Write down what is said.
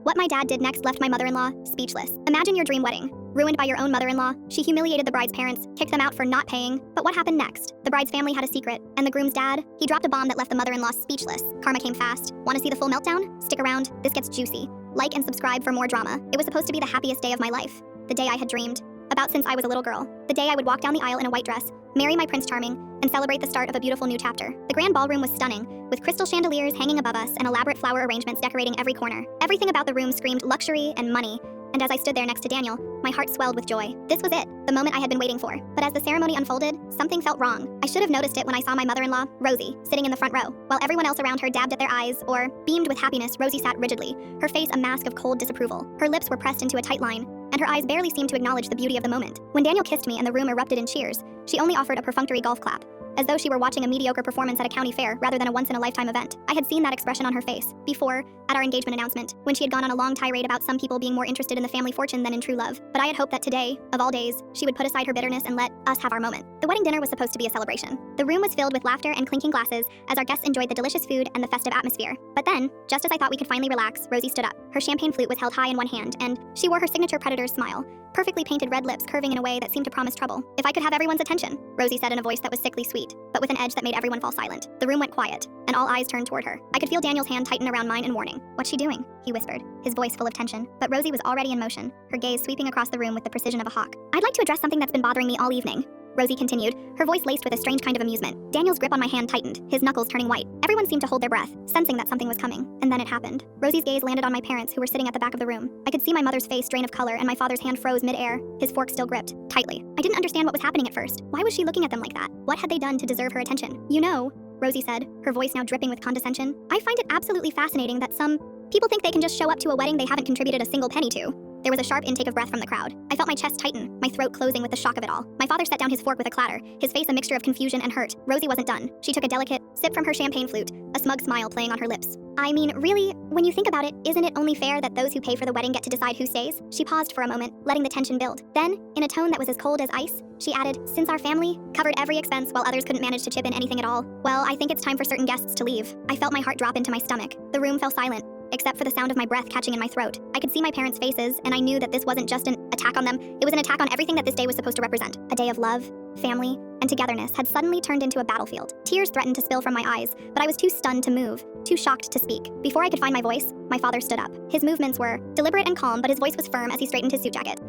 What my dad did next left my mother-in-law speechless. Imagine your dream wedding, ruined by your own mother-in-law. She humiliated the bride's parents, kicked them out for not paying. But what happened next? The bride's family had a secret, and the groom's dad, he dropped a bomb that left the mother-in-law speechless. Karma came fast. Want to see the full meltdown? Stick around, this gets juicy. Like and subscribe for more drama. It was supposed to be the happiest day of my life. The day I had dreamed about since I was a little girl. The day I would walk down the aisle in a white dress, marry my Prince Charming, and celebrate the start of a beautiful new chapter. The grand ballroom was stunning, with crystal chandeliers hanging above us and elaborate flower arrangements decorating every corner. Everything about the room screamed luxury and money, and as I stood there next to Daniel, my heart swelled with joy. This was it, the moment I had been waiting for. But as the ceremony unfolded, something felt wrong. I should have noticed it when I saw my mother-in-law, Rosie, sitting in the front row. While everyone else around her dabbed at their eyes or beamed with happiness, Rosie sat rigidly, her face a mask of cold disapproval. Her lips were pressed into a tight line, and her eyes barely seemed to acknowledge the beauty of the moment. When Daniel kissed me and the room erupted in cheers, she only offered a perfunctory golf clap, as though she were watching a mediocre performance at a county fair rather than a once-in-a-lifetime event. I had seen that expression on her face before, at our engagement announcement, when she had gone on a long tirade about some people being more interested in the family fortune than in true love. But I had hoped that today, of all days, she would put aside her bitterness and let us have our moment. The wedding dinner was supposed to be a celebration. The room was filled with laughter and clinking glasses as our guests enjoyed the delicious food and the festive atmosphere. But then, just as I thought we could finally relax, Rosie stood up. Her champagne flute was held high in one hand, and she wore her signature predator's smile, perfectly painted red lips curving in a way that seemed to promise trouble. "If I could have everyone's attention," Rosie said in a voice that was sickly sweet, but with an edge that made everyone fall silent. The room went quiet, and all eyes turned toward her. I could feel Daniel's hand tighten around mine in warning. "What's she doing?" he whispered, his voice full of tension. But Rosie was already in motion, her gaze sweeping across the room with the precision of a hawk. "I'd like to address something that's been bothering me all evening," Rosie continued, her voice laced with a strange kind of amusement. Daniel's grip on my hand tightened, his knuckles turning white. Everyone seemed to hold their breath, sensing that something was coming. And then it happened. Rosie's gaze landed on my parents, who were sitting at the back of the room. I could see my mother's face drain of color, and my father's hand froze mid-air, his fork still gripped tightly. I didn't understand what was happening at first. Why was she looking at them like that? What had they done to deserve her attention? "You know," Rosie said, her voice now dripping with condescension, "I find it absolutely fascinating that some people think they can just show up to a wedding they haven't contributed a single penny to." There was a sharp intake of breath from the crowd. I felt my chest tighten, my throat closing with the shock of it all. My father set down his fork with a clatter, his face a mixture of confusion and hurt. Rosie wasn't done. She took a delicate sip from her champagne flute, a smug smile playing on her lips. "I mean, really, when you think about it, isn't it only fair that those who pay for the wedding get to decide who stays?" She paused for a moment, letting the tension build. Then, in a tone that was as cold as ice, she added, "Since our family covered every expense while others couldn't manage to chip in anything at all, well, I think it's time for certain guests to leave." I felt my heart drop into my stomach. The room fell silent, except for the sound of my breath catching in my throat. I could see my parents' faces, and I knew that this wasn't just an attack on them, it was an attack on everything that this day was supposed to represent. A day of love, family, and togetherness had suddenly turned into a battlefield. Tears threatened to spill from my eyes, but I was too stunned to move, too shocked to speak. Before I could find my voice, my father stood up. His movements were deliberate and calm, but his voice was firm as he straightened his suit jacket.